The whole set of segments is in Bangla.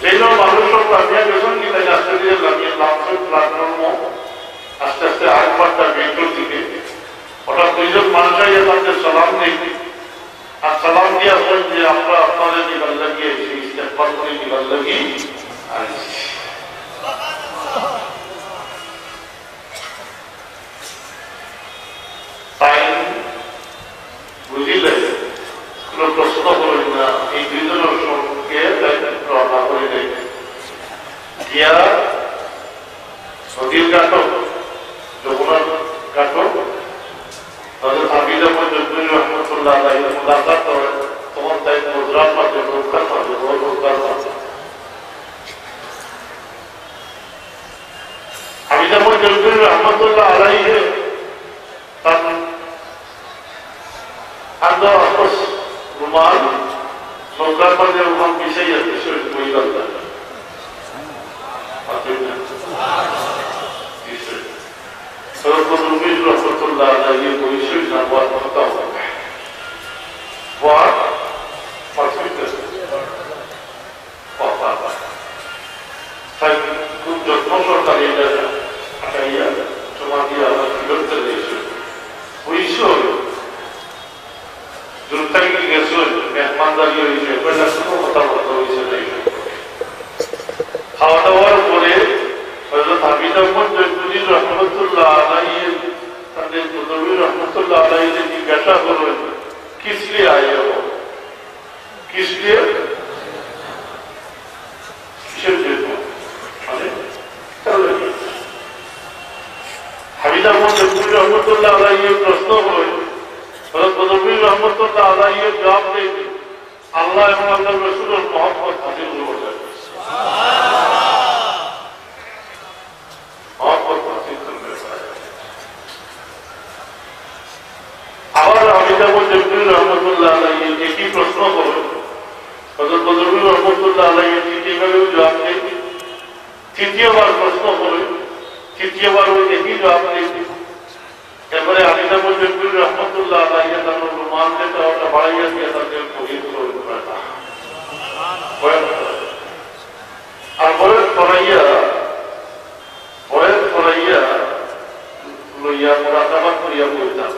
যেসব মানুষ সব লামিয়া গেছেন কিনা আস্তে ধীরে লামিয়ে লামছে প্ল্যাটফর্ম আস্তে আস্তে আরেকবারটা মেট্রোর দিকে হঠাৎ দুইজন মানুষাই তাদের সালাম নেই আর সালাম দিয়ে আসলেন যে আমরা আপনাদের নিবাল লাগিয়ে ইস্তেগফার করে নিবাল লাগিয়ে আসছি। তাই বুঝিলে কোন প্রশ্ন করেন না এই দুইজনের সঙ্গে রওনা করে নেই গিয়া নদীর ঘাটক যমুনার ঘাটক তাদের হাবিজা মজুদ্দিন রহমতুল্লাহ আলাইহি মুলাকাত করেন তখন তাই মুদ্রার মাঝে রোজগার মাঝে রোজগার মাঝে হাবিজা মজুদ্দিন রহমতুল্লাহ আলাইহি তার আন্দো আপস রুমাল নৌকার মাঝে রুমাল মিশাইয়া বিষয় বই গল্প فالقدرمين رحمة الله عليه ويسوينا والمختار ومرسويته وفاقا فكنت نشر قليلا حكايا سماكيا وكبرت ليسوي ويسوي جلتاكي يسوي مهمان داري ويسوي فلا سنو مطابقة ويسوي খাওয়া দাওয়ার পরে হযরত হাবিব আহমদ জয়পুরি রহমতুল্লাহ আলাইহি তাদের নবী রহমতুল্লাহ আলাইহি জিজ্ঞাসা করলেন কিস লিয়ে আয়ে হো কিস লিয়ে কিসের জন্য মানে হাবিব আহমদ জয়পুরি রহমতুল্লাহ আলাইহি প্রশ্ন হলো হযরত নবী রহমতুল্লাহ আলাইহি জবাব দেন আল্লাহ এবং আল্লাহর রাসূলের মহব্বত হাসিল করলেন। আবার হাবিব আহমদ জয়পুরি রহমতুল্লাহ আলাইহি একই প্রশ্ন করলেন হযরত নবী রহমতুল্লাহ আলাইহি এইভাবেও জবাব দেন তৃতীয়বার প্রশ্ন করলেন তৃতীয়বার ওই একই জবাব দেন এরপরে হাবিব আহমদ জয়পুরি রহমতুল্লাহ আলাইহি তার রুমাল দিয়ে ওটা বাড়াইয়া দিয়ে তাদের শহীদ করে আর বয়স পড়াইয়া লইয়া মুরাকাবা করিয়া বলতাম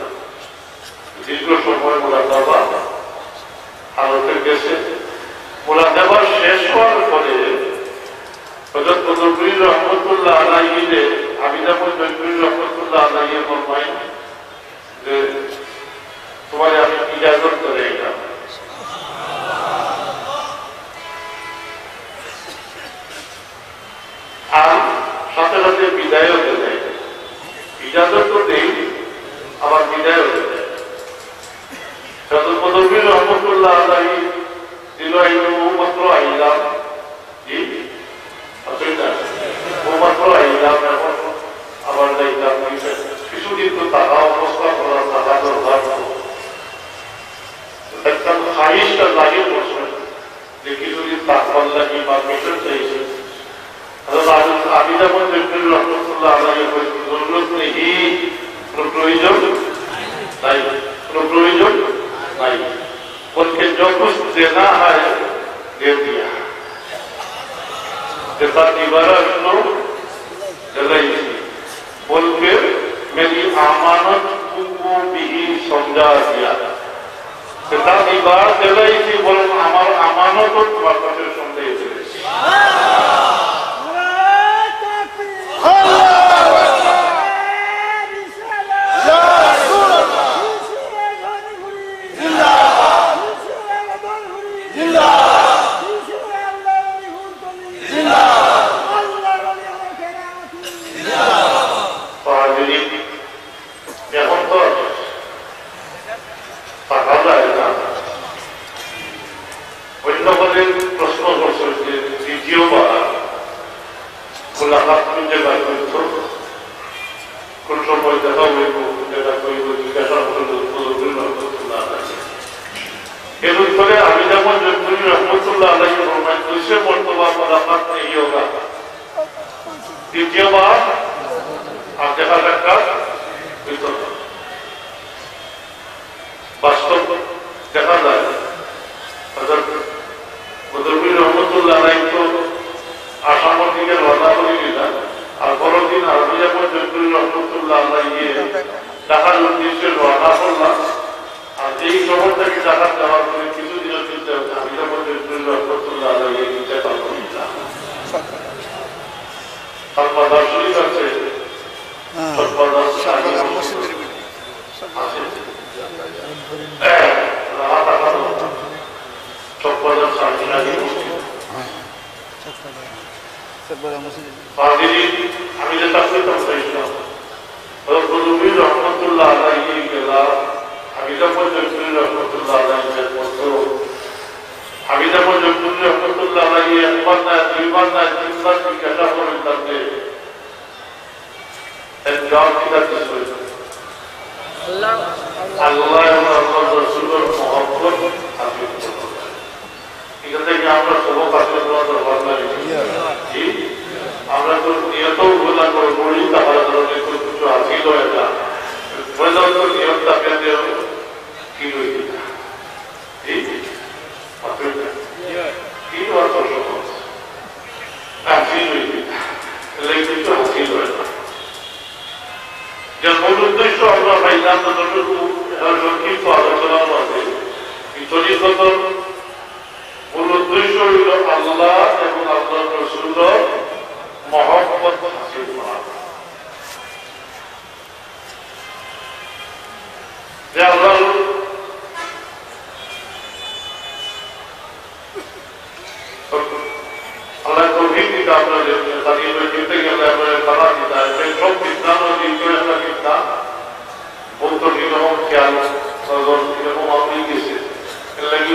দীর্ঘ সময় মুরাকাবা হালতে গেছে মুরাকাবা শেষ হওয়ার পরে হযরত নবী রহমতুল্লাহ আলাইহি হাবিব আহমদ জয়পুরি রহমতুল্লাহ আলাইহি ফরমায় যে তোমার আমি ইজাজত করে গেলাম আর সাথে সাথে বিদায়ও দেয় ইজাজত তো দেই আবার বিদায়ও দেয় হযরত নবী রহমতুল্লাহ আলাইহি দিল মাত্র আইলাম জি আসলে মাত্র আইলাম আবার যাইলাম কিছুদিন তো টাকা অবস্থা করার টাকা দরকার একটা খারিজটা লাগিয়ে বসে যে কিছুদিন তাকওয়ার লাগি বা পেশার চাইছে হাবিব আহমদ জয়পুরি রহমতুল্লাহ আলাইহি জরুরত নেই কোনো প্রয়োজন নাই কোনো প্রয়োজন নাই বলকে जो कुछ देना है दे दिया जैसा दीवारा सुनो जलाई बोल के मेरी अमानत को भी समझा दिया जैसा दीवार जलाई थी बोल हमारा अमानत को तुम्हारे पास समझे প্রশ্ন করছে যে দ্বিতীয়বার মুলাকাত কোন জায়গায় করত কোন সময় দেখা হইব কোন জায়গায় করিব জিজ্ঞাসা করল এর উত্তরে হাবিব আহমদ জয়পুরি রহমতুল্লাহ আলাইহি ফরমায় दूसरे मर्तबा मुलाकात नहीं होगा দ্বিতীয়বার আর দেখা সাক্ষাৎ হইত না। বাস্তব দেখা যায় হযরত নবী রহমতুল্লাহ আলাইহি রহমতুল্লাহ আল্লাহ গিয়ে ঢাকার উদ্দেশ্যে রওনা করলাম। আর এই শহর থেকে ঢাকা যাওয়ার পরে কিছুদিনের চিন্তা আমি যখন রহমতুল্লাহ আল্লাহ গিয়ে নিতে পারবো সর্বদার শরীর আছে সর্বদার আমি যে তাফসীর চাইছিলাম রহমতুল্লাহ আলাইহি গেলাম হাবিজাপুর জয়পুরি রহমতুল্লাহ আলাইহি পত্র হাবিজাপুর জয়পুরি রহমতুল্লাহ আলাইহি একবার না দুইবার না তিনবার জিজ্ঞাসা করেন তাকে জবাব দিতে হয়েছে আল্লাহ এবং আল্লাহ রাসূলের মহব্বত হাসিল করতে। এখান থেকে আমরা সবক হাসিল করার দরকার নাই। আমরা তো নিয়ত উপাদান করে পড়ি তাহলে ধরনের কিছু হাসিল হয়ে যায় মনে যাও তো নিয়মটা পেতে কি রয়েছে কি অর্থ সহজ হাসিল রয়েছে কিছু হাসিল হয়ে যায়। যার মূল উদ্দেশ্য আমরা পাইলাম যতটুকু সংক্ষিপ্ত আলোচনার মধ্যে তরিকত মূল উদ্দেশ্য হইল আল্লাহ এবং আল্লাহ রাসূলের মহব্বত হাসিল করা। যে আল্লাহ আল্লাহ তৌফিক দিতে আপনাদের তাদের চিন্তা গেলে আপনাদের খালা দিতে আসবে সব বিজ্ঞান ও দিন করে একটা বিজ্ঞান বলতো এরকম খেয়াল এরকম আপনি গেছে এর লাগে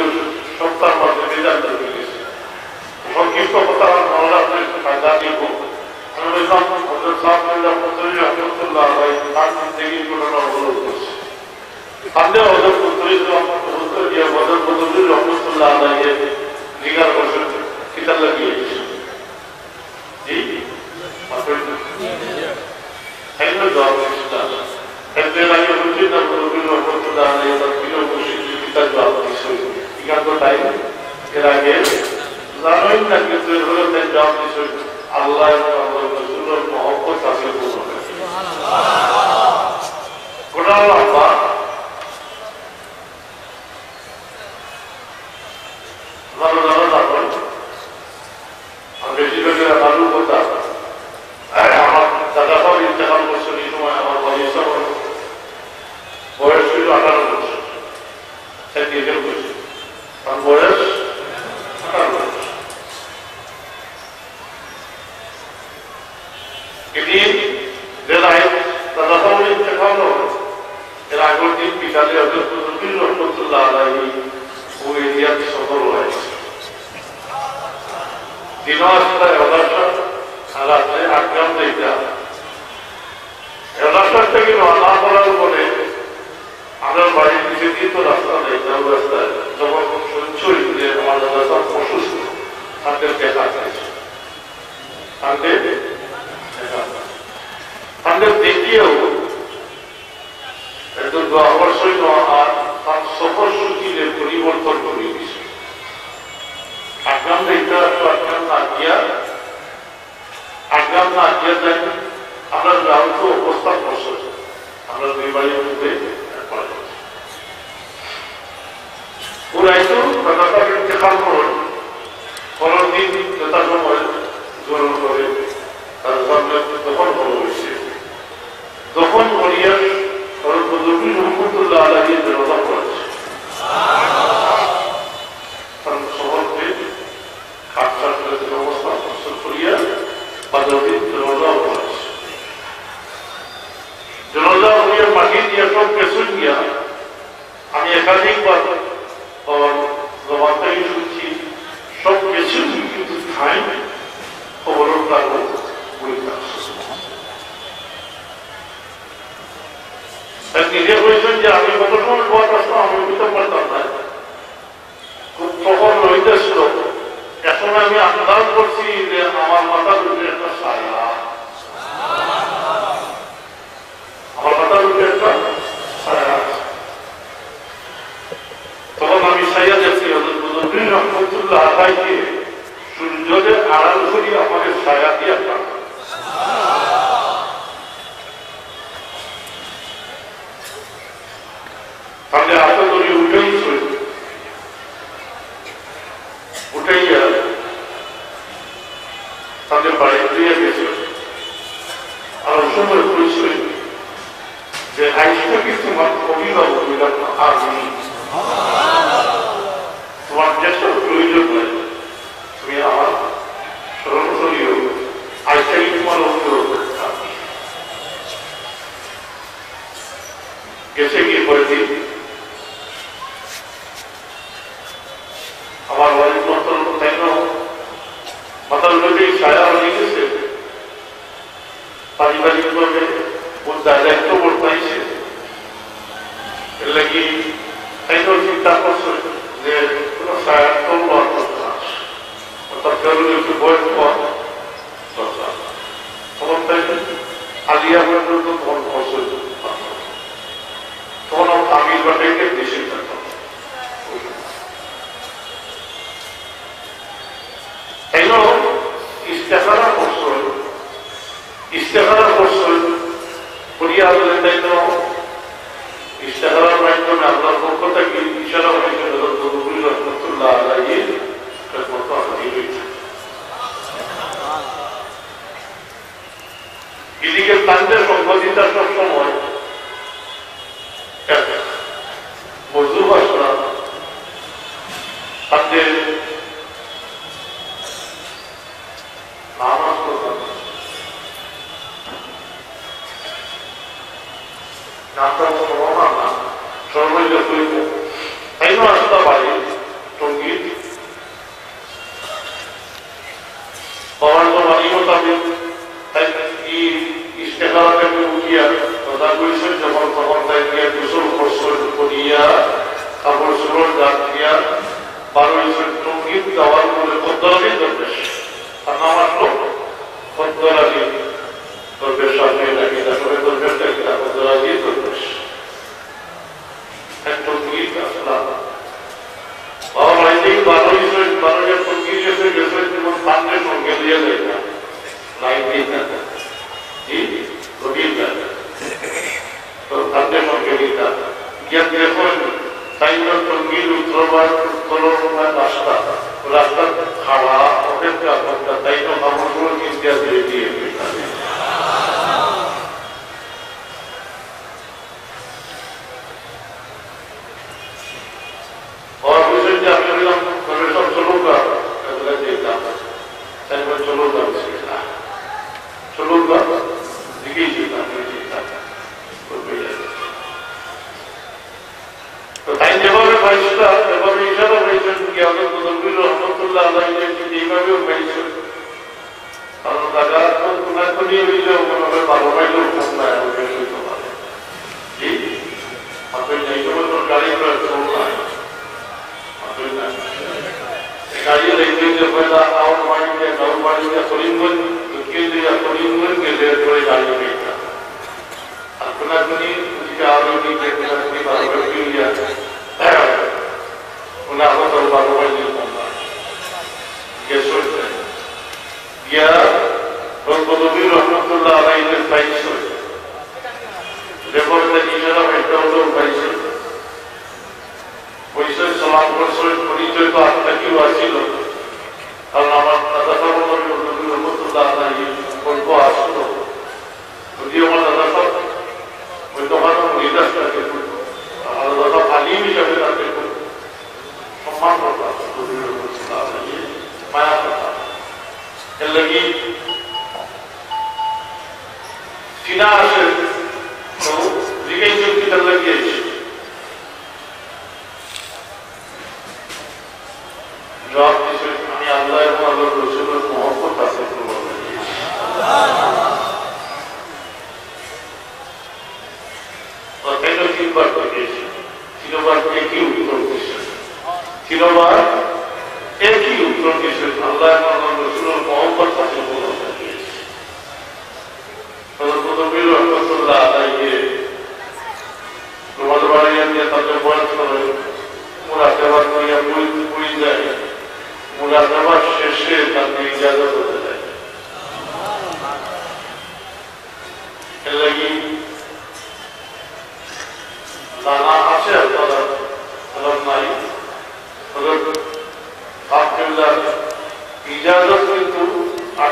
সপ্তাহের মধ্যে রেজাল্ট হয়ে গেছে। সংক্ষিপ্ত কথা মনে রাখলে ফায়দা দিব। আমি বললাম হযরত সাহেব রহমতুল্লাহ আলাইহি তার জিন্দেগির ঘটনা অবলোকন করছে। সামনে হযরত রহমতুল্লাহ আলাইহি জিগার বসে কিতাব লাগিয়েছে জি এগুলো জবাব এর আগে বলছি না রহমতুল্লাহ আলাইহি তার প্রিয় মুর্শিদ কিতাব জবাব দিয়েছে এখানে টাইম এর আগে জানোই না কিন্তু হলো তাই জবাব দিয়েছে আল্লাহ এবং আল্লাহ রাসূলের মহব্বত হাসিল করতে। গোটা আল্লাহ ভালো জানা তারপর আমি বেশিরভাগের ভালো কথা আমার দাদা সব ইন্তেকাল করছেন এই সময় আমার বয়স ছিল 18 বছর সেদিকে বলছি আমার বয়স 18 বছর। এদিন যে দাদা সব ইন্তেকাল এর আগের দিন বিকালে হযরত রহমতুল্লাহ আলাইহি ওই এরিয়াতে সফর হয়েছে। দিনাজপুর এলাকা রাত্রে আগ্রাম দিকটা এলাকা থেকে রওনা করার পরে আমার বাড়ির দিকে দিয়ে তো রাস্তা নেই রাস্তায় যখন শুনছই যে আমার দাদা অসুস্থ তাদের দেখা যাচ্ছে তাদের দেখিয়েও একজন অবশ্যই আর তার সফর সূচির পরিবর্তন করে দিয়েছে। আগ্রাম দিকটা আগ্রাম না গিয়ে যাই আমরা রাহুল তো অবস্থান করছে আমরা দুই বাড়ির মধ্যে পুরাইতো দাদাকে ইন্তেকাল করুন পরের দিন যথার সময় গ্রহণ করে তার সামনে দখল করা হয়েছে। দখল করিয়া রহমতুল্লাহ আলাইহি জনতা করেছে শহরকে খাটসাট অবস্থা করিয়া জনতা হইয়া মাটি দিয়ে সব পেছন গিয়া আমি একাধিকবার জবাবটাই শুনছি সব পেছন কিন্তু খাই খবর নিজে বলছেন যে আমি কত সময় বয়াত আসলাম আমি বুঝতে পারতাম না খুব তখন রইতেছিল। এখন আমি আন্দাজ করছি যে আমার মাথার উপরে একটা ছায়া আমার মাথার উপরে একটা ছায়া তখন আমি ছায়া দেখছি রহমতুল্লাহ আলাইহি সূর্যদের আড়াল করি আমাকে ছায়া দিয়ে একটা তাদের বাড়ি ফিরিয়ে গেছে। আর সময় পরিচয় যে আইসটা কি তোমার অভিভাবক আর তোমার যেসব প্রয়োজন হয় তুমি আমার স্মরণ করিও, আইসাই তোমার অভিভাবক গেছে কি করেছি আমার বাড়ির মতন তাই না মাতাল লোকেই ছায়া হয়ে গেছে, পারিবারিক ভাবে ওর দায়িত্ব বর্তাইছে। এর লাগি তাই চিন্তা করছে যে কোন ছায়া করবো অর্থাৎ কারণ একটু বয়স কম তখন তাই আলিয়া পর্যন্ত তখন খরচ তখন আমির বাটাইকে দেশে থাকতাম। তাই ইস্তেখারা করছেন, ইস্তেখারা করছেন করিয়া হলে তাই ইস্তেখারার মাধ্যমে আপনার পক্ষ থেকে ইশারা হয়েছে রহমতুল্লাহ আলাইহির খেদমত হাজির হয়েছে। এদিকে তাদের সংবাদিতা সবসময় মজু ভাষা তাদের নামাজ নামটা সমান না সর্বৈল করিব তাই আসতে পারে সঙ্গীত পাওয়ার তো মানি মোতাবেক তাই ইস্তেখারাটাকে উঠিয়া তথা করেছেন যখন তখন তাই দিয়ে গোসল ফসল করিয়া কাপড় চোপড় দাঁত দিয়া 12 সঙ্গীত গাওয়ার বলে পদ্মরাজি দরবেশ আর নাম আসলো পদ্মরাজি দরবেশ সামনে রাখি তারপরে দরবেশটা কিনা পদ্মরাজি দরবেশ এক সঙ্গীত আসলাম বাবা বাড়িতেই 12 সঙ্গীত এসে গেছে যেমন সামনে সঙ্গে দিয়ে যায় না লাইন দিই না সঙ্গীত উত্তরবার রাস্তা রাস্তা খাওয়া অপেক্ষা তাই তো কাপড়গুলো কিনতে দিয়ে দিয়ে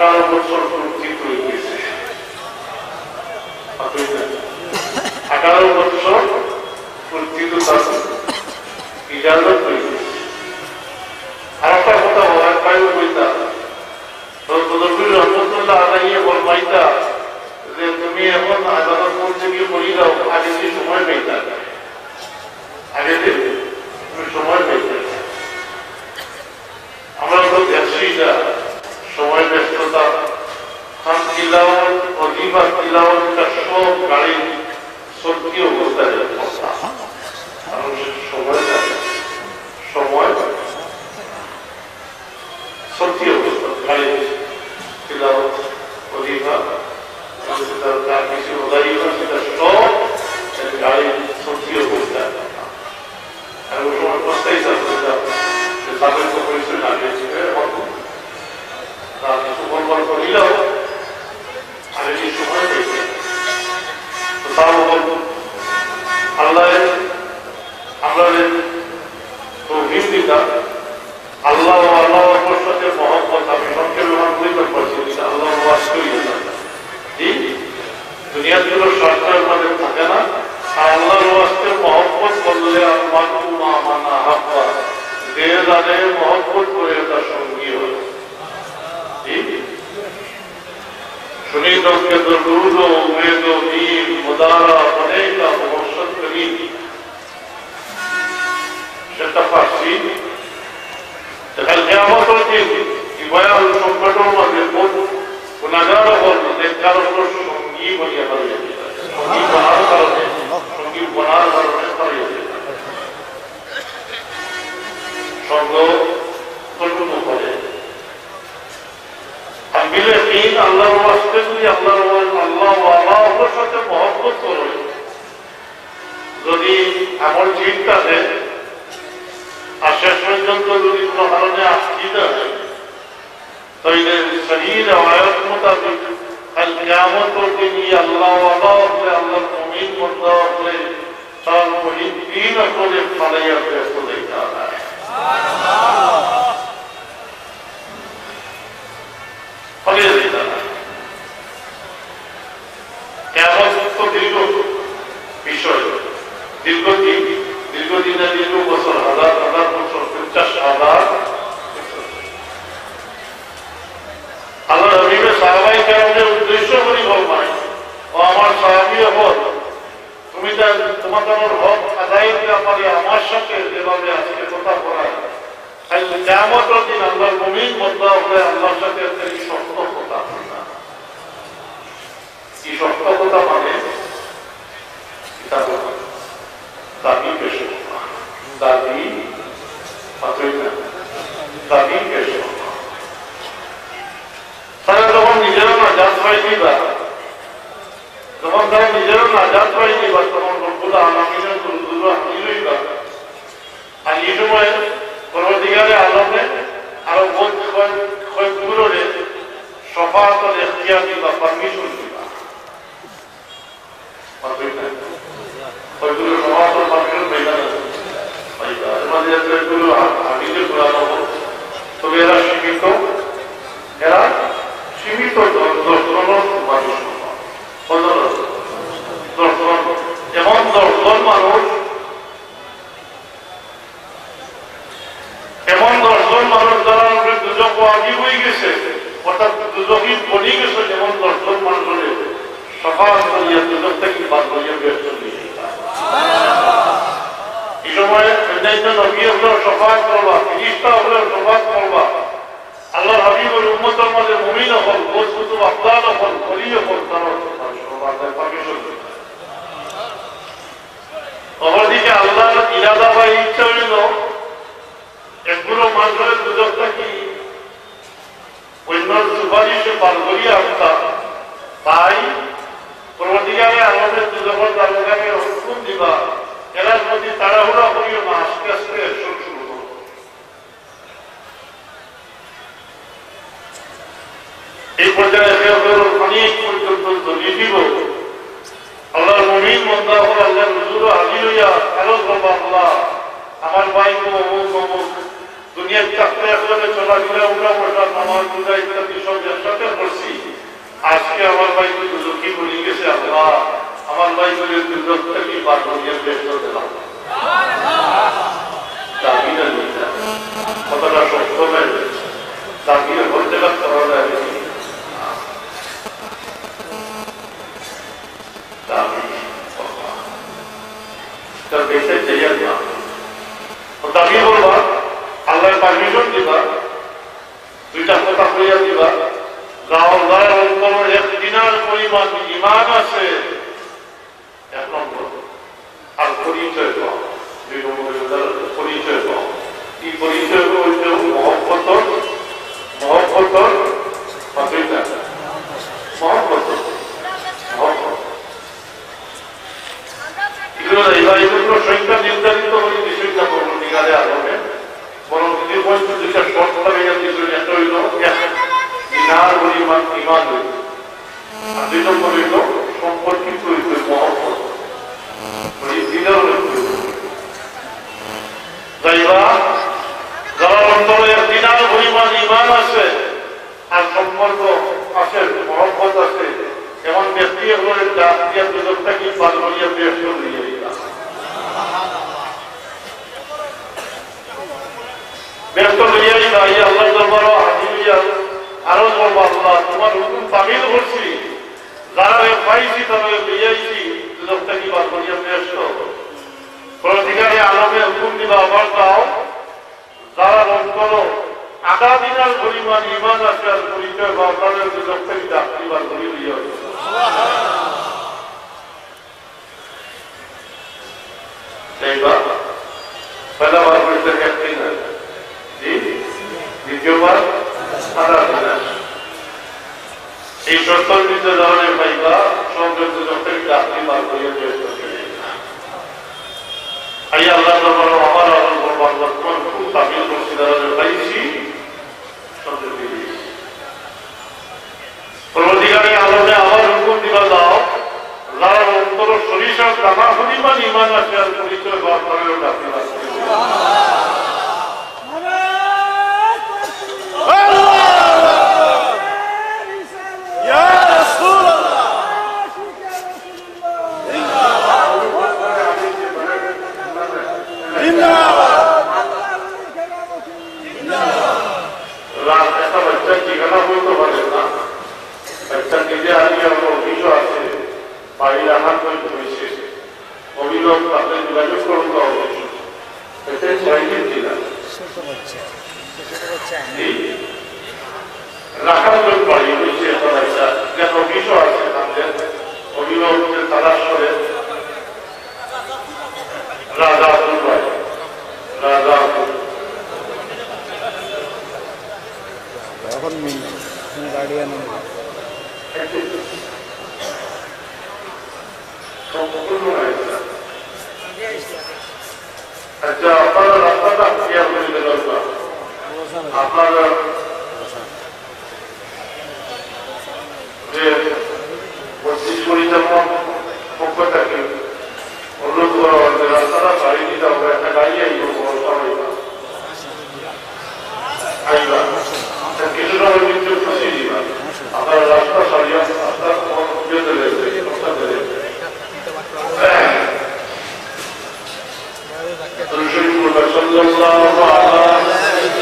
18 বছর পূর্তিত হয়ে গেছে। 18 বছর পূর্তিত ইজাজত হয়ে গেছে। আর একটা কথা বলার পাইও বইতা রহমতুল্লাহ আলাইহি বলবাইতা যে তুমি এখন আদালত করতে গিয়ে বলি দাও আগে যে সময় পেইতা, আগে যে তুমি সময় পেইতা। আমরা তো দেখছি না সময় ব্যস্ততা, খান তিলাওয়াত অজিবা তিলাওয়াতটা সব গাড়ি সত্যি অবস্থায় সময় সময় সত্যি অবস্থা গাড়ি তিলাওয়াত অজিবা তার কিছু অজাইবা সেটা সব গাড়ি সত্যি অবস্থায়। আর ওই সময় প্রস্তাই থাকতে তাদের তো পরিচয় না দিয়েছে তার কিছু বলবার করিলেও আগে যে সময় পেয়েছে তো তাও বলব আল্লাহ আমরা তৌহিদ দিতা আল্লাহ ও আল্লাহ সাথে মহব্বত আমি সংক্ষেপে ব্যবহার করতে পারছি আল্লাহ ওয়াজ করিয়ে দুনিয়াগুলো সরকার আমাদের থাকে না। আর আল্লাহর ওয়াজকে মহব্বত করলে আল্লাহ মানা হাব্বা যে যাদের মহব্বত করে তার সঙ্গী হল। شنید کے درود و امید و دین مدارا بنے کا محسن کریم شتفاسی تخل قیامت ہوتی کہ بیا সংগঠন মধ্যে কোন গুনাহগার হল নেককার হল সঙ্গী বলিয়া বলে সঙ্গী বনার কারণে সঙ্গ কল্পন করে মিলে তিন আল্লাহর ওয়াস্তে যদি আল্লাহর সাথে মহব্বত করে যদি এমন চিন্তা দেয় আর শেষ পর্যন্ত যদি কোনো কারণে আস্থিত হয় তাহলে শরীর আয়াত মোতাবেক কাল কিয়ামতের দিন আল্লাহর মুমিন বান্দা হলে তার মুহিদ্দিন করে ফালাইয়া ব্যস্ত দেখা যায়। দীর্ঘ বিষয় দীর্ঘদিনের দীর্ঘ বছর হাজার হাজার বছর 50,000 আল্লাহ হাবিবের সাহাবায়ে কেরামের উদ্দেশ্য করে বলবেন ও আমার সাহাবী হল তুমি তোমাদের হক আদায়ের ব্যাপারে আমার সাথে যেভাবে আজকে কথা বলা কিয়ামতের দিন আল্লাহর মুমিন বান্দা হলে আল্লাহর সাথে এই সত্য কথা কি সত্য কথা মানে দাবি পেশ দাবি দাবি পেশ তারা যখন নিজেরা নাজাত পাইনি বা যখন তারা নিজেরা নাজাত পাইনি বা তখন রব্বুল আলামিনের দুরুদ হাজিরই বা আর এই সময় পরবর্তীকালে আলমে আরো বোধ কয়েকগুলোরে সফাত এখতিয়ার দিবা পারমিশন দিবা কয়েকগুলো সফাত পারমিশন মেলা এর মধ্যে কয়েকগুলো হাদিসে কোরআন তবে এরা সীমিত 10 জন মানুষ এমন 10 জন মানুষ যারা দুজক ওয়াজিব হয়ে গেছে অর্থাৎ দুজকই বনি গেছে যেমন 10 জন মানুষের সফাত করিয়া দুজক থেকে বাদ করিয়া বের করে এই সময় অন্যান্য নবী হলো সফাত করবা ফেরেশতা হলো সফাত করবা আল্লাহর হাবিবের উম্মতের মধ্যে মুমিন হল কুতুব আফদাল হল ওলি হল তারা সফাতের পারমিশন অপরদিকে আল্লাহর ইরাদা বা ইচ্ছা হইল একগুলো মানুষের দুজক থেকে অন্য সুপারিশে পার করিয়া আসতা তাই পরবর্তীকালে আমাদের দুজকের তালুকাকে হুকুম দিবা এরা যদি তাড়াহুড়া করিও না আস্তে আস্তে শুরু করবো। এই পর্যায়ে অনেক পর্যন্ত দলিল দিব আল্লাহর মুমিন বান্দা হল আল্লাহর হুজুর হাজির হইয়া আরো বলবা আল্লাহ আমার ভাই অমুক দুনিয়ার চাকরি একসাথে চলাফেরা উঠা বসা নামাজ পূজা ইত্যাদি সব একসাথে দুদক থেকে বার করিয়া বের করতে পারবে দাবিটা নিয়ে কতটা সত্য হয়ে দাবির বলতে লাগতে হবে তার বেশে চাইয়া না দাবি বলবা আল্লাহ পারমিশন দিবা দুইটা কথা হইয়া দিবা গাওয়ার অন্তর এক দিনার পরিমাণ ইমান আছে এক নম্বর আর পরিচয় পাও দুই নম্বর পরিচয় পাও কি পরিচয় হইতে মহব্বত দুইটা মহব্বত এগুলো সংখ্যা নির্ধারিত হয়ে বিষয়টা পূর্ণিকারে আলোকে বরং যদি বলছে দুইটা শর্ত লাগাইয়া দিয়েছিল একটা হইল দিনার পরিমাণ ইমান হইল আর দুই নম্বর হইল সম্পর্কিত হইত মহব্বত যাইবা যারা অন্তরে দিনার পরিমাণ ইমান আছে আর সম্পর্ক আছে মহব্বত আছে এমন ব্যক্তি হলেন ডাক দিয়া দুজনটাকে পাল করিয়া বেশ করিয়া ব্যস্ত লইয়া এই আল্লাহ দরবার হাজিরিয়া আরো বলবো আল্লাহ তোমার হুকুম তামিল করছি যারা পাইছি তাদের লইয়াইছি দুজনটাকে পাল করিয়া ব্যস্ত প্রতিকারে আলমে হুকুম দিবা আবার দাও যারা অন্তর আধা দিনার পরিমাণ ইমান আছে আর পরিচয় বা আপনাদের দুজনটাকে ডাক দিবার করি লইয়া पहला बार पढ़ते कहते हैं जी द्वितीय बार आधा दिन এই শর্তর ভিতরে ধরনের পাইবা সংযুক্ত যখন চাকরি বার করিয়া আই আল্লাহ আমার বর্তমান খুব তামিল করছি ধরনের পাইছি প্রতিকারী আলমে আমার হুকুম দিবা দাও যারা অন্তর সরিষার দানা পরিমাণ ইমান আছে আর পরিচয় বা করেও ডাকি একটা বাচ্চা ঠিকানা বলতে পারে না বাচ্চা নিজে হারিয়ে আমার অভিযোগ আছে বাড়ির আঘাত হয়েছে অভিযোগ তাদের যোগাযোগ করুন রাখার লোক বাড়ি হয়েছে এখন একটা যেন অভিযোগ আছে তাদের অভিযোগ তারা সরে রাজা রাজা এখন গার্ডিয়ান আচ্ছা আপনারা রাস্তাটা ক্লিয়ার করে দিতে দরকার আপনারা যে 25 পরিচালন পক্ষটাকে অনুরোধ করা হচ্ছে রাস্তাটা গাড়ি দিতে হবে একটা গাড়ি আইবা কিছু সময় কিন্তু খুশি দিবা আপনারা রাস্তা সারিয়া রাস্তা صلى الله على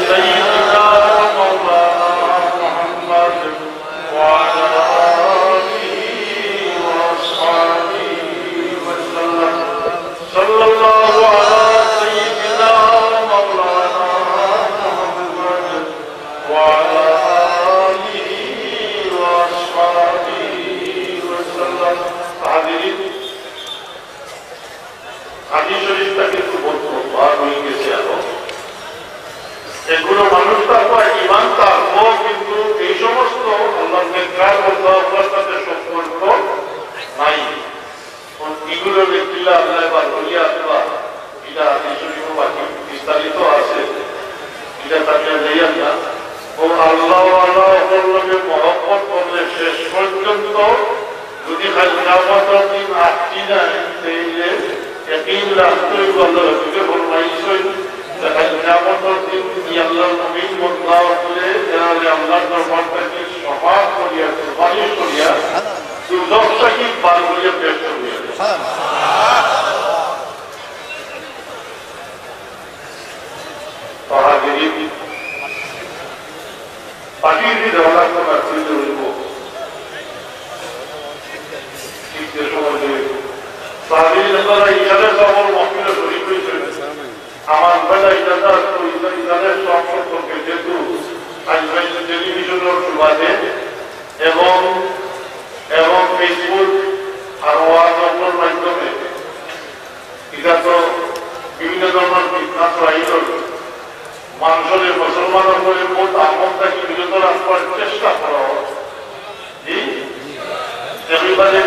سيدنا مولانا محمد وعلى آله وأصحابه وسلم صلى الله على سيدنا مولانا محمد وعلى آله وأصحابه وسلم حاضرين হাদিস শরীফটা কিন্তু বার হয়ে গেছে আরো এগুলো মানুষ তারপর ইমান তারপর কিন্তু এই সমস্ত আল্লাহ নেককার আল্লাহর সাথে সম্পর্ক নাই এগুলো দেখলে আল্লাহ বার হইয়া আসবা এটা হাদিস শরীফ বাকি বিস্তারিত আছে এটা তাকে যাইয়া না ও আল্লাহ আল্লাহকে মহব্বত করলে শেষ পর্যন্ত যদি খালি কিয়ামতের দিন আসছি না তাইলে यकीन रखते हुए अल्लाह रसूल के फरमाइश है कि क़यामत के दिन अल्लाह नबी मुतलाव करे यानी अल्लाह दरबार में शफाअत करिया सुपारिश करिया तो दोस्त की बात करिया पेश करिया করা চিন্তা হইব শীতের সময় তাদের তারা ইসারে সবর মহিলা শরীর হয়েছে আমার বেলা ইজাদার ইজাদের সব সম্পর্কে যেহেতু টেলিভিশনের সুবাদে এবং ফেসবুক আর হোয়াটসঅ্যাপের মাধ্যমে এটা তো বিভিন্ন ধরনের কীটনাশক মানুষের মুসলমানের মত আমলটাকে বিরত রাখবার চেষ্টা করা হয় একেবারে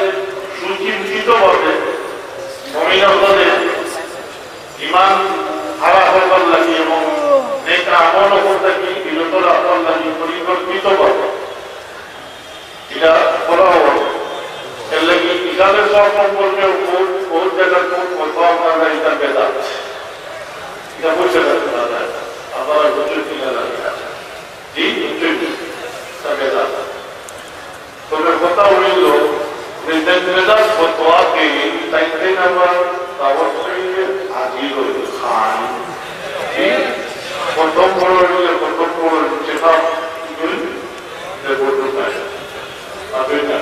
সুচিন্তিতভাবে মহিলাদের ইমান হারা হবার লাগে এবং একটা আমল অবস্থাকে বিরত রাখবার লাগে পরিকল্পিতভাবে এটা করা হয় এর লাগে ইসলামের সব সম্পর্কে বহুত জায়গায় কোথাও আপনারা এটা বেদা এটা বুঝতে পারছেন না আপনারা বুঝতে কিনা জি বেদা তবে কথা হইল বেদাত ফতোয়াকে তাইতে নাম্বার দাওয়াত করিয়ে হাজির হইল খান প্রথম বড় হইলে প্রথম বড় যেটা বলতে পারে আপনি না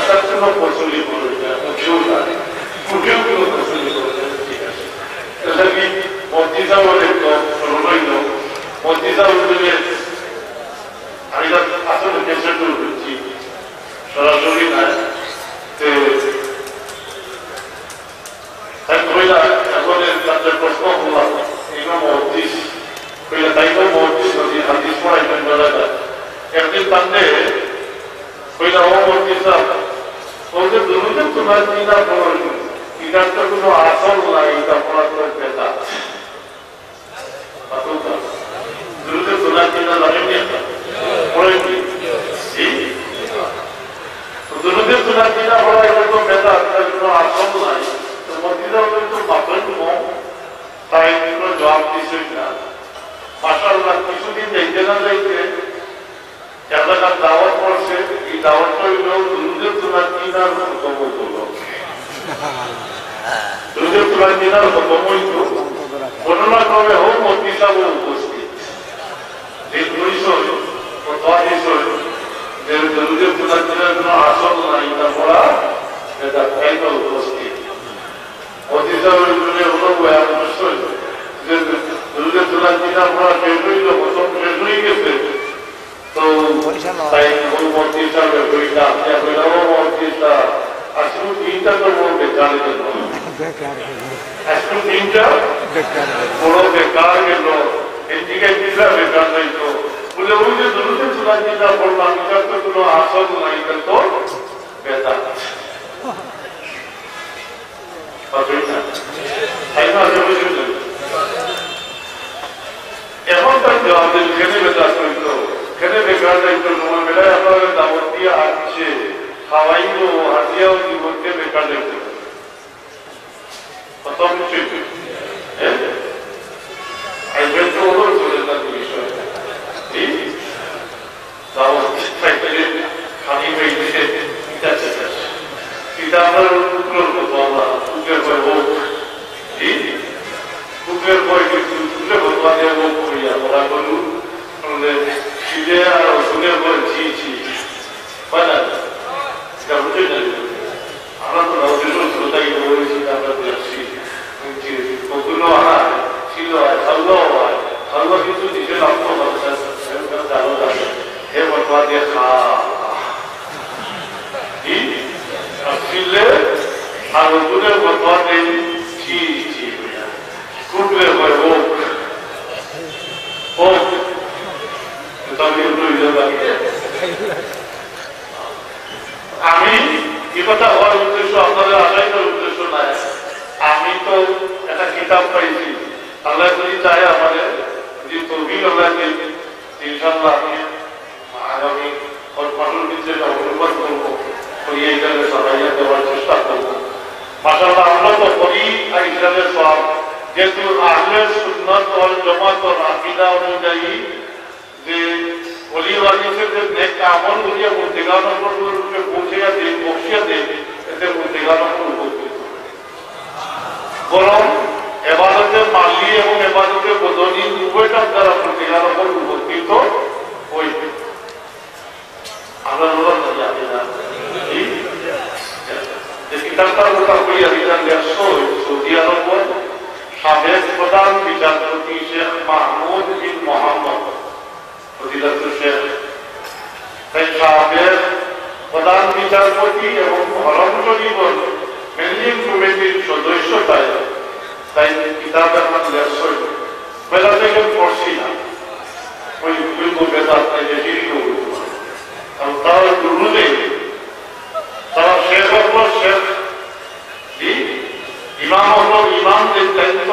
তার জন্য ফসলি করে মুখেও না মুখেও কোনো ফসলি করে ঠিক আছে তাহলে কি মন্ত্রিসা বলে তো রইল মন্ত্রিসা বলে আমি আসলে কেসে করছি সরাসরি না এখন তাদের প্রশ্ন করলাম ইমাম মহাদিস কইলে তাইও মহাদিস নদী হাদিস পড়াইবেন বেলাটা একদিন তান্ডে কইলা ও মহাদিস ওদের দুরুদে তোমার চিনা পড়ল এটার তো কোনো আসল নাই এটা পড়া তো বেদা দুরুদে তোমার চিনা লাগেনি একটা পড়েনি দুরুদের সুনার চিনা পড়া এটা তো বেদা এটার কোনো আসল নাই মন্দিরা তো মাত্রই কম তাই কোনো জবাব দিচ্ছেন না মাশাআল্লাহ কিছুদিন যাইতে না যাইতে এলাকার দাওয়াত পড়ছে এই দাওয়াতটা হইল দুরুদের সুনার চিনার খতম হইত দুরুদের সুনার চিনার খতম হইত বর্ণনা ক্রমে হোক মন্ত্রী সাহেব উপস্থিত যে পরিচয় কথা বিষয় যে দুরুদের সুনার চিনার কোনো আসল নাই এটা পড়া এটা ফাইনাল উপস্থিত অতিশয় যে দুর্গের তোলা চিনা পড়া শেষ হইল প্রথম শেষ হয়ে গেছে তো তাই মূল মন্ত্রী হিসাবে বইটা আপনি বললাম মন্ত্রীটা আসলে তিনটা তো বড় বেকারের জন্য আসলে তিনটা বড় বেকার গেল এই দিকে তিনটা বেকার যাইতো বলে ওই যে দুর্গের তোলা চিনা পড়লাম এটার তো কোনো আসল নাই এটা তো বেকার এখন তার জবাবদের খেলে বেকার করত খেলে বেকার দায়িত্ব তোমার বেলায় আপনার দাবত দিয়ে আসছে খাওয়াইল হাতিয়াও জীবনকে বেকার দায়িত্ব কত কিছু আইবেন তো ওর চলে যান বিষয় দাবত খানি হয়ে এটা আমরা পুত্রের মতো আমরা পুত্রের ভয় হোক পুত্রের ভয় কিন্তু পুত্রের ভগবান হোক করিয়া ওরা করুন শিলে আর অসুখের ভয় ছি হয় না এটা বুঝে না আমরা তো রাউদের শ্রোতাকে বলেছি আমরা দেখছি কখনো আনায় ছিল হয় খাল্লাও হয় খাল্লা কিন্তু নিজে লাভ চালু থাকে হে বর্তমান দিয়ে খা আর ওগুলোর বর্তমানে কুটলের হয় হোক হোক আমি কি কথা হওয়ার উদ্দেশ্য আপনাদের আশাই করার উদ্দেশ্য নাই আমি তো একটা কিতাব পাইছি আল্লাহ যদি চায় আমাদের যে তহবিল আল্লাহকে ইনশাআল্লাহ আমি আগামী পাঠন দিতে অনুবাদ করবো এইটাকে সবাইয়া দেওয়ার চেষ্টা করবো মাশাআল্লাহ আমরা তো করি আর ইসলামের সব যেহেতু আহলে সুন্নাত ওয়াল জামাত ও আকীদা অনুযায়ী যে ওলি ওয়ারিসের যে নেক আমল গুলিয়ে মুর্তিগানোর উপরে পৌঁছিয়া দেয় বক্সিয়া দেয় এতে মুর্তিগানোর উপকৃত বরং এবাদতের মালি এবং এবাদতের বদলি উভয়টার দ্বারা মুর্তিগানোর উপকৃত হইবে আমরা বললাম না জানি না যে কিতাবটার কথা বলি আমি জানি সৌদি আরব সাবেক প্রধান বিচারপতি শেখ মাহমুদ বিন মোহাম্মদ ফজিলাতুল শেখ সাবেক প্রধান বিচারপতি এবং হরম শরীফের ম্যানেজিং কমিটির সদস্যতায় তাই কিতাব আমার লেখা বেলা থেকে পড়ছি না ওই বেদাত বেশি এবং তারা দুর্নীতি তারা শেখ হল শেখ ইমাম হল ইমামদের দায়িত্ব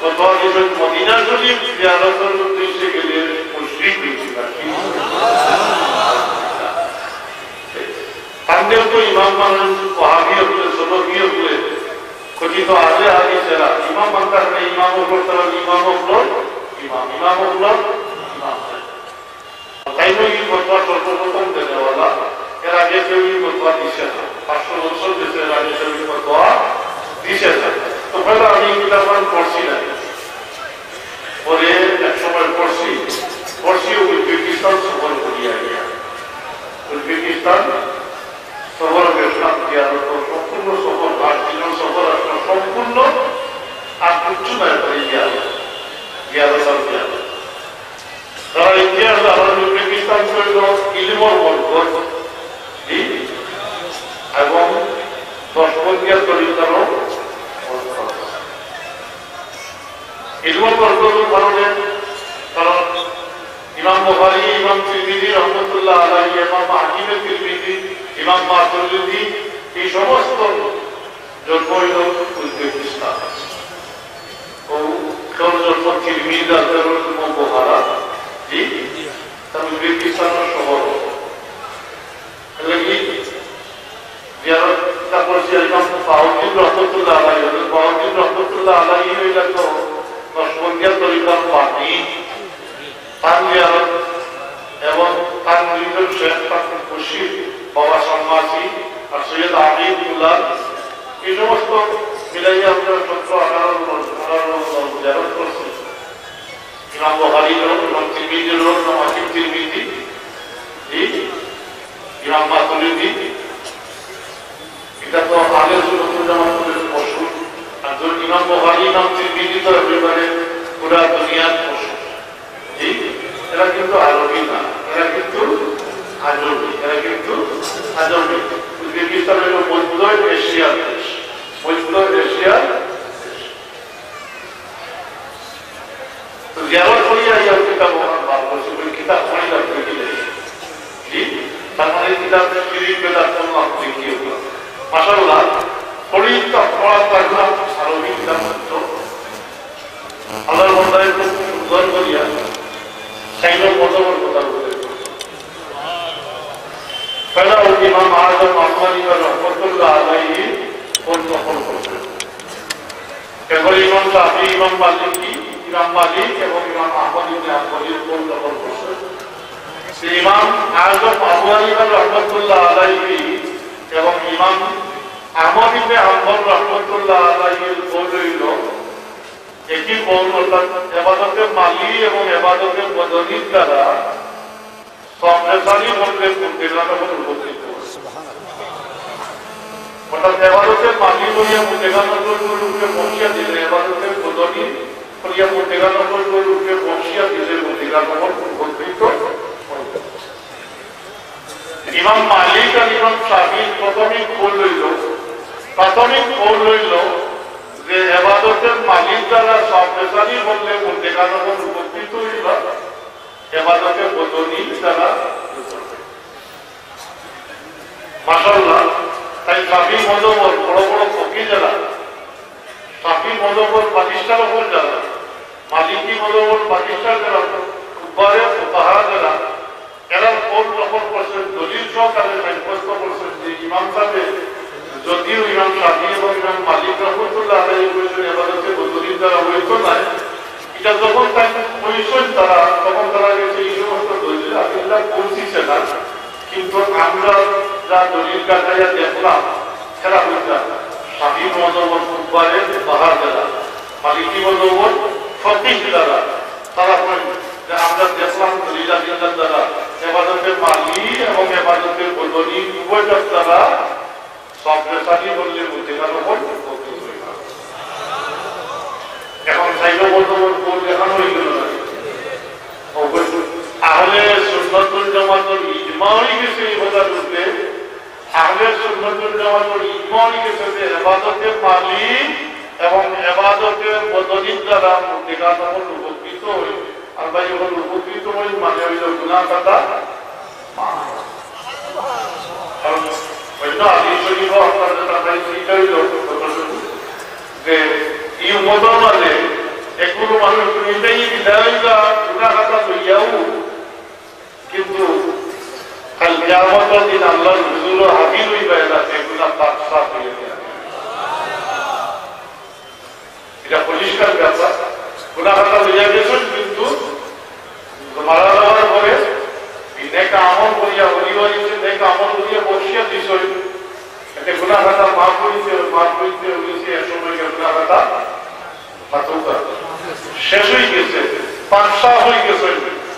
কথা দিবেন মদিনা শরীফ জিয়ারতের উদ্দেশ্যে গেলে মুশরিক তাদের তো ইমাম মানেন ওয়াহাবি হলে সলফি হলে কথিত আলে হাদিসেরা ইমাম মানতার না ইমাম হল তারা ইমাম হল ইমাম ইমাম হল ইমাম তাই নয় ফতোয়া সর্বপ্রথম দেনেওয়ালা এর আগে কেউ ফতোয়া দিচ্ছে না 500 বছর দেশের আগে কেউ ফতোয়া দিচ্ছে না তো পরে আমি কিতাব পড়ছি না পরে এক সময় পড়ছি উজবেকিস্তান সফর করিয়া গিয়া উজবেকিস্তান সফর গেছিলাম সম্পূর্ণ সফর 8 দিনের সফর আসলে সম্পূর্ণ আর কিছু নয় গিয়া তারা ইতিহাস উজবেকিস্তান করল ইলিমর বরকত এবং 10 বছর তরিকারও ইলমুল বরকতের কারণে কারণ ইমাম বুখারী ইমাম তিরমিজি রাহমাতুল্লাহ আলাইহি ইমাম হাকিম তিরমিজি ইমাম মাতুরিদি এই সমস্ত জন্ম হইল উজবেকিস্তান ও কারণ জন্ম তিরমিজি ইমাম বুখারা উজবেকিস্তানের শহর ইমাম বাহাউদ্দিন রহমতুল্লাহ আলাইহি বাহাউদ্দিন রহমতুল্লাহ আলাইহি হইল তো নকশবন্দিয়া তরিকার পানি তার জিয়ারত এবং তার দুইজন শেখ ফাকির খুরশিদ বাবা সন্ন্যাসী আর সৈয়দ আবিদ উল্লাহ এই সমস্ত মিলাইয়া আমরা 17-18 জিয়ারত করছি ইমাম বুখারী ইমাম তিরমিজি ইমাম হাকিম তিরমিজি ইমাম মাতুরিদি এটা তো আগে সুন্নাতুল জামাতের মশহুর আর যখন ইমাম বুখারী ইমাম তিরমিজি তো একেবারে পুরা দুনিয়ার মশহুর এরা কিন্তু আরবি না এরা কিন্তু আজমি উজবেকিস্তান হল মধ্য এশিয়ার দেশ তো জিয়ারত করিয়া ইয়া কিতাব বার করছে ওই কিতাব পড়ি লাগবে তার মানে কিতাব শিরিক বেদাত আল্লাহ দেখিয়ে মাশাআল্লাহ পড়িটা পড়া লাগলাম আরবি কিতাব তো আল্লাহর বান্দায় খুব সুন্দর করিয়া সাইনের মতবর কথা বলে পয়লা ইমাম আযম আহমদ ইবনে রহমাতুল্লাহ আলাইহি কোন দখল করতেন কেবল ইমাম শাফি ইমাম মালিক এবং ইমাম আহমদ ইবনে হাম্বলের কোন দখল করতেন ইমাম আযম আহমদ ইবনে রহমাতুল্লাহ আলাইহি এবং ইমাম আহমদ ইবনে হাম্বল রহমাতুল্লাহ আলাইহির কোন হইল একই কৌল অর্থাৎ ইবাদতের মালি এবং ইবাদতের বদনির দ্বারা সম্প্রসারী মন্ত্রের মুদ্রানোর উপস্থিত অর্থাৎ ইবাদতের মালি বলিয়া মুদ্রানোর রূপে বসিয়া দিলে ইবাদতের বদনি বলিয়া মুদ্রানোর রূপে বসিয়া দিলে মুদ্রানোর উপস্থিত ইমাম মালিক আর ইমাম শাফিঈ প্রাথমিক কৌল হইল যে ইবাদতের মালিক দ্বারা সম্প্রসারী বললে মুদ্রানোর উপস্থিত হইল ইবাদতের বদনি দ্বারা মাশাআল্লাহ তাই শাফিঈ মযহব বড় বড় ফকিহ যারা শাফিঈ মযহব প্রতিষ্ঠার উপর যারা মালিকি মযহব প্রতিষ্ঠার যারা কুব্বারে ফুকাহা যারা এরা কোন রকম করছেন দলিল সহকারে সাব্যস্ত করছেন যে ইমাম সাহেব যদিও ইমাম শাফিঈ এবং ইমাম মালিক রাহমাতুল্লাহ আলাইহি বলেছেন ইবাদতের বদনির দ্বারা হইত না এটা যখন তাই হইছেন তারা তখন তারা গেছে এই সমস্ত দলিল আকিদা পৌঁছিছে না কিন্তু আমরা যা দলিল কাটাইয়া দেখলাম সেটা হইতা শাফিঈ মযহব কুব্বারে বাহার দ্বারা মালিকি মযহব ফকিহ দ্বারা তারা যে আমরা দেখলাম দলিল আকিদার দ্বারা ইবাদতের মালি এবং ইবাদতের বদনি উভয়টার তারা সবরেসানি বললে বলতে গেল এখন সাইড বর্তমান দেখানো হয়ে গেল না আহলে সুন্নাতুল জামাতের ইজমা হয়ে গেছে এই কথা বলতে আহলে সুন্নাতুল জামাতের ইজমা হয়ে গেছে যে ইবাদতের মালিক এবং ইবাদতের বদনির দ্বারা মুর্তিকাত উপকৃত হয় আর ভাই যখন উপকৃত হয় মানে হইল গুনাহ কাটা কারণ অন্য আদি শরীফ আপনাদের তাই শিখা হইল যে এই উম্মতের মাঝে একগুলো মানুষ এটাই বিদায়টা গুনাহ কাটা লইয়াও কিন্তু কাল কিয়ামতের দিন আল্লাহর হুজুরে হাজির হইবে না এগুলা পাক সাফ হয়ে যায় এটা পরিষ্কার ব্যাপার গুনাহ কাটা লইয়া গেছেন কিন্তু মারা যাওয়ার পরে নেক আমল করিয়া অনিবার্য নেক আমল করিয়া বসিয়া দিছ এতে গুনাহ কাটা মাফ করিতে হইছে এ সময় গুনাহ কাটা মাতুকা শেষ হয়ে গেছে পাঁচশা হয়ে গেছে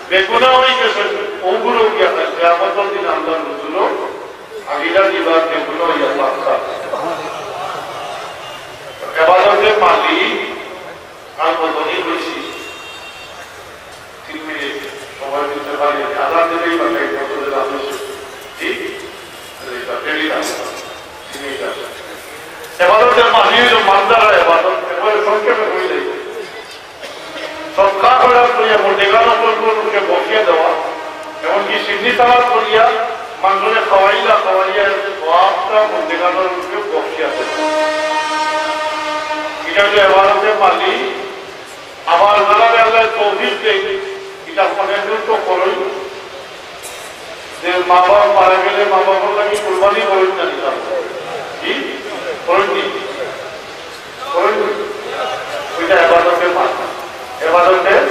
বেগুনা হয়ে গেছে ওগুলো গিয়া কিয়ামতের দিন আল্লাহর হুজুর আগিলা দিবার বেগুনা হইয়া পাঁচশা ইবাদতের মালিক আর বদনি হইছি 3 মিনিট সময় দিতে পারি আজান দিলেই বাকি বছরের আদেশ ঠিক এটা পেরিয়ে আসে ঠিক আছে ইবাদতের মালিক হলো মানদারা ইবাদত এবারে সংক্ষেপে হয়ে যায় সৎকার করিয়া মুর্দেগান উপরকে বসিয়ে দেওয়া এমনকি সিদ্ধি সালাদ করিয়া মানুষের খাওয়াইয়া সবটা মুর্দেগানের উপরে বসিয়া দেওয়া এটা হলো ইবাদতের মালিক আবার যারা আল্লাহ তৌফিক দেয় এটা মনে তো করই যে মা বাবা মারা গেলে মা বাবার লাগে কুরবানি করেন না নিতাম কি করেন ওইটা ইবাদতের মালিক ইবাদতের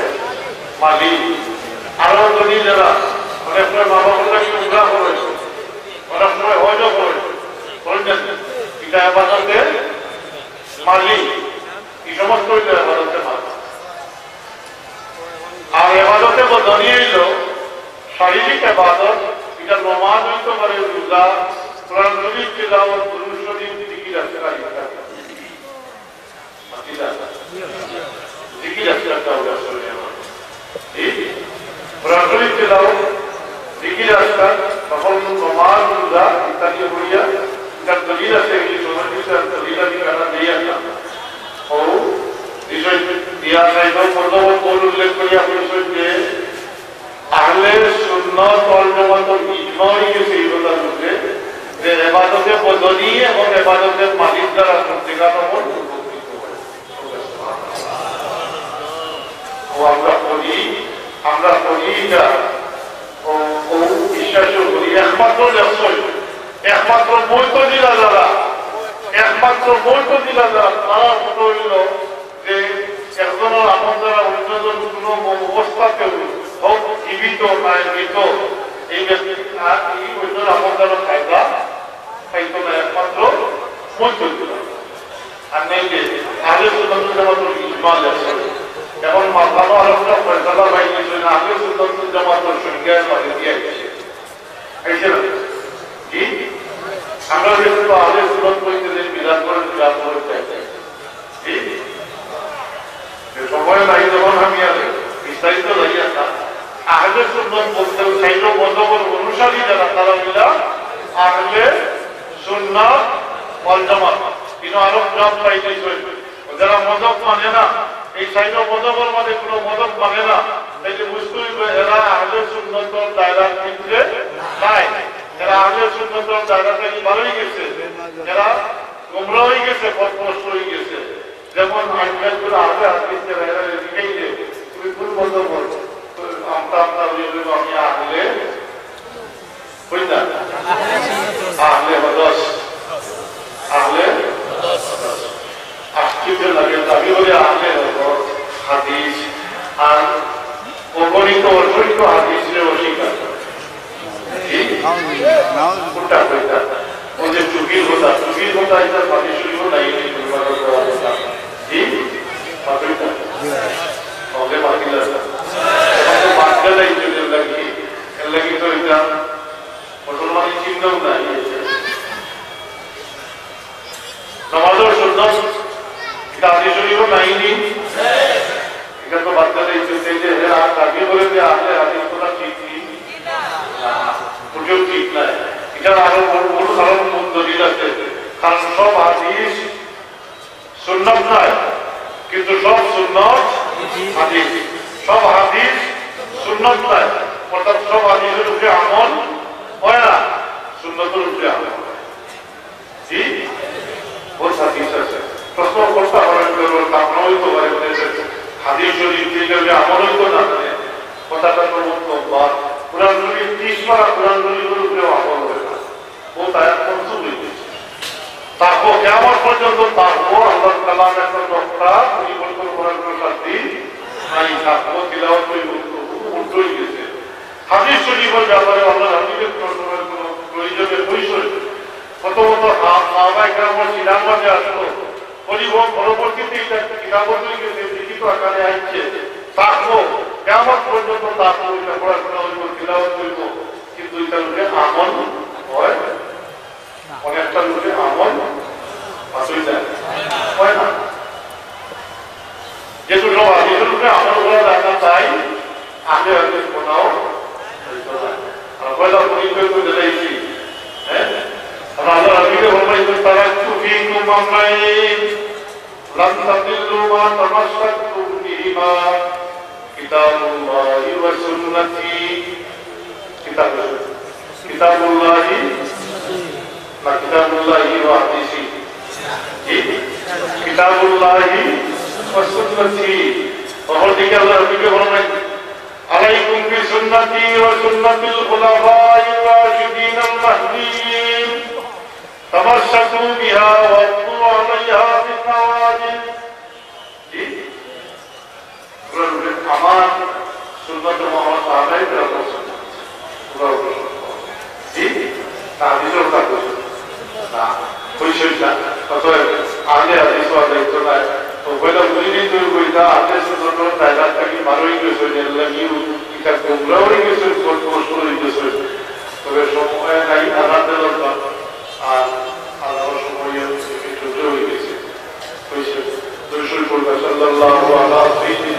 মালিক আরো যদি যারা অনেক সময় মা বাবার লাগে উমরা করে অনেক সময় হজও করে এটা ইবাদতের মালিক এই সমস্ত ইবাদতের মালিক আর ইবাদতে বদনি হইল শারীরিক ইবাদত এটা নমাজ হইতে পারে রোজা কোরআন শরীফ তিলাওয়াত দুরূদ শরীফ জিকির আজকার জিকির আজকার আসলে এই কোরআন শরীফ তিলাওয়াত জিকির আজকার তখন নমাজ রোজা ইত্যাদি হইয়া তার দলিল আছে এই সময় তার দলিল আমি কারা দেই না ও বিষয় দিয়া সাইড পর্যন্ত কোন উল্লেখ করিয়া বলেছেন যে আহলে সুন্নাত ওয়াল জামাতের ইজমা হয়ে গেছে এই কথার মধ্যে যে ইবাদতে বদনি এবং ইবাদতের মালিক দ্বারা প্রত্যেকটা উপর উপকৃত হয় ও আমরা করি এটা ও বিশ্বাস করি একমাত্র মুতাজিলা যারা তারা মনে হইল যে একজনের আমল দ্বারা অন্যজন কোন অবস্থাতেও হোক জীবিত না মৃত এই অন্যের আমল দ্বারা ফায়দা পাইত না একমাত্র মুতাজিলা আর নেই যে আহলে সুন্নাতুল জামাতের ইজমা আছে এখন মাঝখানে আরেকটা ফয়সালা পাই গেছে না আহলে সুন্নাতুল জামাতের সংজ্ঞায় বাড়ি দিয়ে আইছে না কি আমরা যেহেতু আহলে সুন্নাত বলতে যে বিধান করে সময় নাই যখন আমি বিস্তারিত লাগিয়েছি আহলে সুন্নাত বলতে সাইড মযহবের অনুসারী যারা তারা মিলা আহলে সুন্নাত ওয়াল জামাত কিন্তু আরো জব পাইতে যারা মযহব মানে না এই সাইড মযহবের মধ্যে কোনো মযহব মানে না তাইলে বুঝতে হবে এরা আহলে সুন্নাতের দায়রার ভিতরে নাই এরা আহলে সুন্নাতের দায়রা থেকে ভালোই গেছে এরা গোমরা হয়ে গেছে পথভ্রষ্ট হয়ে গেছে যেমন আজকালগুলো আহলে হাদিসের এরা লিখেই যে তুমি কোন মযহব বলো আমরা আমি আহলে কইতা আহলে হদস আশ্চর্য লাগে দাবি বলে আহলে হদস হাদিস আর অগণিত অসংখ্য হাদিসের অস্বীকার কোনটা কইতা ওই যে চুকির কথা এটা হাদিস শরীফ নাই কইতা ওকে বাকিলা বাকিলা ইনজুরিয়ার লাগি এর লাগি তো এটা মুসলমান ছিল চিন্তাও নাই নামাজের সুন্নাত এটা হাদিস শরীফও নাইনি এটা তো বাচ্চাদের ইচ্ছে যে আগে বলে যে আসলে হাদিস কথা ঠিক ওটাও ঠিক নাই এটার আরো বড় কারণ দলিল আছে কারণ সব হাদিস সুন্নাত নয় কিন্তু সব সুন্নাত হাদিস সব হাদিস সুন্নাত নয় অর্থাৎ সব হাদিসের উপরে আমল হয় না সুন্নতের উপরে আমল জি বহুত হাদিস আছে প্রশ্ন করতে পারেন আপনারা হইতে পারে হাদিস শরীফ থেকে আমল হইতো না কথাটা বা কোরআন শরীফ 30 পারা কোরআন শরীফের উপরে আমল হয় না বহুত আয়াত মনসুখ হয়েছে তারপর কেমন পর্যন্ত তারপর আল্লাহ তাআলা একটা নকশা পরিবর্তন করার কোনো শাস্তি নাই তারপর তিলাওয়াত পরিবর্তন উল্টোই গেছে হাদিস শরীফের ব্যাপারে আল্লাহ হাদিসের প্রশ্নের কোনো প্রয়োজনের বিষয় প্রথমত সাহাবায়ে কেরামের সিদ্ধান্তে আসলো পরবর্তীতে এটা কিতাবত লিখেছে লিখিত আকারে আসছে তারপর কেমন পর্যন্ত তারপর এটা পড়াশোনা হইব তিলাওয়াত হইব কিন্তু এটা লোকে আমল হয় অনেকটা লোকে আমল আসলে যায় হয় না যেহেতু সব হাদিসের লোকে আমল করা যায় না তাই আগে হয়তো কোথাও আর পয়লা পরিচয় করে দিয়েছি হ্যাঁ আল্লাহ রাব্বিকে বলবেন তারা তুফিকুম আমরাইন লাম তাদিল্লু মা তামাসসাকতুম বিহিমা কিতাবুল্লাহি ওয়া সুন্নতি কিতাবুল্লাহি না কিতাবুল্লাহি ওয়া হাদিসি কিতাবুল্লাহি ওয়া সুন্নতি অপরদিকে আল্লাহ রাব্বিকে বলবেন আলাইকুম বিসুন্নতি ওয়া সুন্নাতিল খুলাফায়ে রাশিদিন আল মাহদিয়িন তামাসসাকু বিহা ওয়া আদু আলাইহা বিন-নাওয়াজিদ আমার সুন্নাত মুহাম্মদ সাহাবায়ে কেরামের সুন্নাত পুরো জি তাহদিসের কথা না কইছেন না কত আগে হাদিস ওয়াদাইতো না তো বলে বুঝিনি তুই কইতা আদেশ সুন্নাত দায়রা থেকে ভালোই গেছে আল্লাহ নিউ এটা কোমরাওই গেছে প্রশ্ন হইতেছে তবে সময় নাই আনাদের আর আল্লাহ সময় একটু হয়ে গেছে কইছে রাসূলুল্লাহ সাল্লাল্লাহু আলাইহি ওয়াসাল্লাম